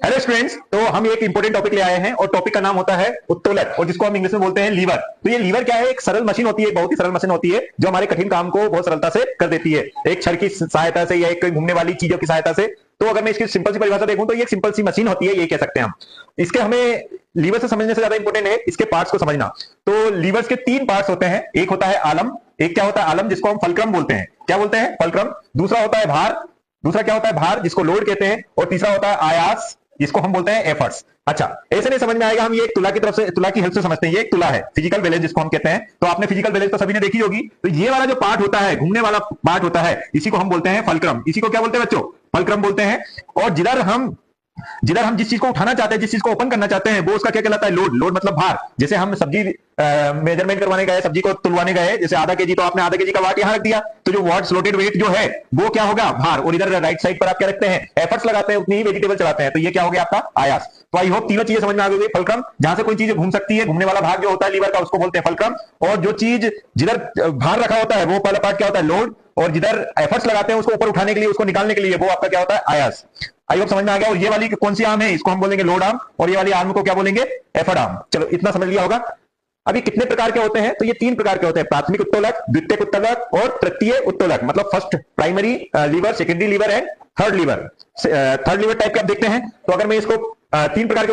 Hello students, तो हम एक इंपॉर्टेंट टॉपिक ले आए हैं और टॉपिक का नाम होता है उत्तोलक, और जिसको हम इंग्लिश में बोलते हैं लीवर। तो ये लीवर क्या है? एक सरल मशीन होती है, बहुत ही सरल मशीन होती है जो हमारे कठिन काम को बहुत सरलता से कर देती है, एक छड़ की सहायता से या एक घूमने वाली चीजों की सहायता से। तो अगर मैं इसकी सिंपल सी परिभाषा देखूं तो ये एक सिंपल सी मशीन होती है, ये कह सकते हैं हम। इसके हमें लीवर से समझने से ज्यादा इंपॉर्टेंट है इसके पार्ट्स को समझना। तो लीवर्स के तीन पार्ट्स होते हैं, एक होता है आलम, एक क्या होता है आलम जिसको हम फलक्रम बोलते हैं, क्या बोलते हैं? फलक्रम। दूसरा होता है भार, दूसरा क्या होता है? भार, जिसको लोड कहते हैं। और तीसरा होता है आयास, जिसको हम बोलते हैं एफर्ट्स। अच्छा, ऐसे नहीं समझ में आएगा, हम ये एक तुला की तरफ से, तुला की हेल्प से समझते हैं। ये एक तुला है, फिजिकल बैलेंस जिसको हम कहते हैं। तो आपने फिजिकल बैलेंस तो सभी ने देखी होगी। तो ये वाला जो पार्ट होता है, घूमने वाला पार्ट होता है, इसी को हम बोलते हैं फलक्रम। इसी को क्या बोलते हैं बच्चों? फलक्रम बोलते हैं। और जिधर हम जिस चीज को उठाना चाहते हैं, जिस चीज को ओपन करना चाहते हैं, वो उसका क्या कहलाता है? लोड। लोड मतलब भार। जैसे हम सब्जी मेजरमेंट करवाने गए, सब्जी को तुलवाने गए, जैसे आधा केजी, तो आपने आधा केजी का वाट यहां रख दिया, तो जो वाट स्लोटेड वेट जो है वो क्या होगा? भार। और इधर राइट साइड पर आप क्या रखते हैं? एफर्ट्स लगाते हैं, उतनी ही वेजिटेबल चलाते हैं। तो ये क्या हो गया आपका? आयास। तो आई होप तीनों चीजें समझ में आ गई। फलक्रम, जहां से कोई चीज घूम सकती है, घूमने वाला भाग जो होता है लीवर का, उसको बोलते हैं फलक्रम। और जो चीज जिधर भार रखा होता है वो पहला पार्ट क्या होता है? लोड। और जिधर एफर्ट्स लगाते हैं उसको ऊपर उठाने के लिए, उसको निकालने के लिए, वो आपका क्या होता है? आयास। आई होप समझ में आ गया। और ये वाली कौन सी आर्म है? इसको हम बोलेंगे लोड आर्म। और ये वाली आर्म को क्या बोलेंगे? Effort arm. चलो, इतना समझ लिया होगा। अभी कितने प्रकार के होते हैं? तो ये तीन प्रकार के होते हैं, प्राथमिक उत्तोलक, द्वितीयक उत्तोलक और तृतीय उत्तोलक। मतलब first primary lever, secondary lever and third lever. Third lever type के आप देखते हैं। तो अगर मैं इसको तीन प्रकार के